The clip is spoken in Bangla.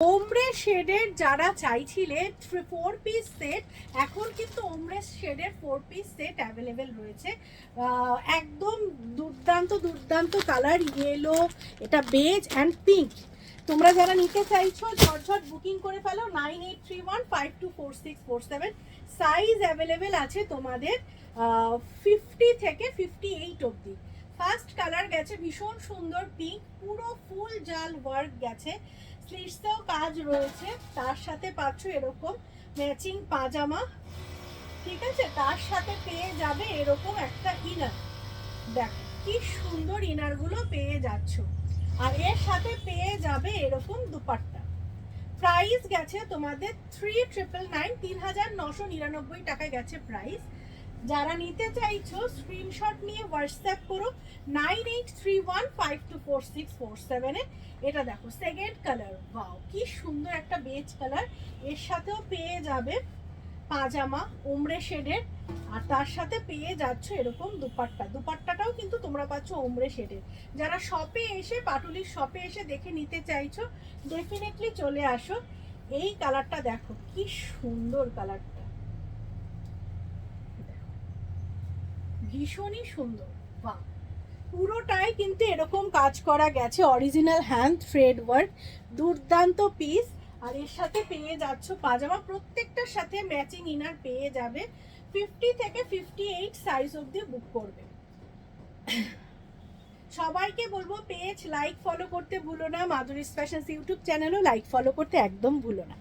ওমরে শেডের যারা চাইছিলে 4 পিস সেট, এখন কিন্তু ওমরে শেডের 4 পিস সেট অ্যাভেলেবেল রয়েছে। একদম দুর্দান্ত দুর্দান্ত কালার, ইয়েলো, এটা বেজ অ্যান্ড পিঙ্ক। তোমরা যারা নিতে চাইছো ঝটঝট বুকিং করে ফেলো 9831524647। সাইজ অ্যাভেলেবেল আছে তোমাদের 50 থেকে 58 অবধি। ফার্স্ট কালার গেছে ভীষণ সুন্দর পিঙ্ক, পুরো ফুল জাল ওয়ার্ক গেছে, স্লিভসেও কাজ রয়েছে, তার সাথে পাচ্ছ এরকম ম্যাচিং পাজামা, ঠিক আছে? তার সাথে পেয়ে যাবে এরকম একটা ইনার। দেখো কি সুন্দর ইনারগুলো পেয়ে যাচ্ছ, আর এর সাথে পেয়ে যাবে এরকম দুপাট্টা। প্রাইস গেছে তোমাদের 3999 টাকায় গেছে প্রাইস। যারা নিতে চাইছো স্ক্রিনশট নিয়ে হোয়াটসঅ্যাপ করো 9831524647 এ। এটা দেখো সেকেন্ড কালার, ওয়াও কি সুন্দর একটা বেজ কালার। এর সাথেও পেয়ে যাবে পাজামা ওমরে শেডের, আর তার সাথে পেয়ে যাচ্ছ এরকম দুপাট্টা। দুপাট্টাটাও কিন্তু তোমরা পাচ্ছ ওমরে শেডের। যারা শপে এসে, পাটুলির শপে এসে দেখে নিতে চাইছো ডেফিনেটলি চলে আসো। এই কালারটা দেখো কি সুন্দর কালারটা, ভীষণই সুন্দর। বাহ, পুরোটাই কিন্তু এরকম কাজ করা গেছে, অরিজিনাল হ্যান্ড থ্রেড ওয়ার্ক, দুর্দান্ত পিস। আর এর সাথে পেয়ে যাচ্ছ পাজামা, প্রত্যেকটার সাথে ম্যাচিং ইনার পেয়ে যাবে। 50 থেকে 58 সাইজ অবধি বুক করবে। সবাইকে বলবো পেজ লাইক ফলো করতে ভুলো না, মাধুরীস ফ্যাশনস ইউটিউব চ্যানেলও লাইক ফলো করতে একদম ভুলো না।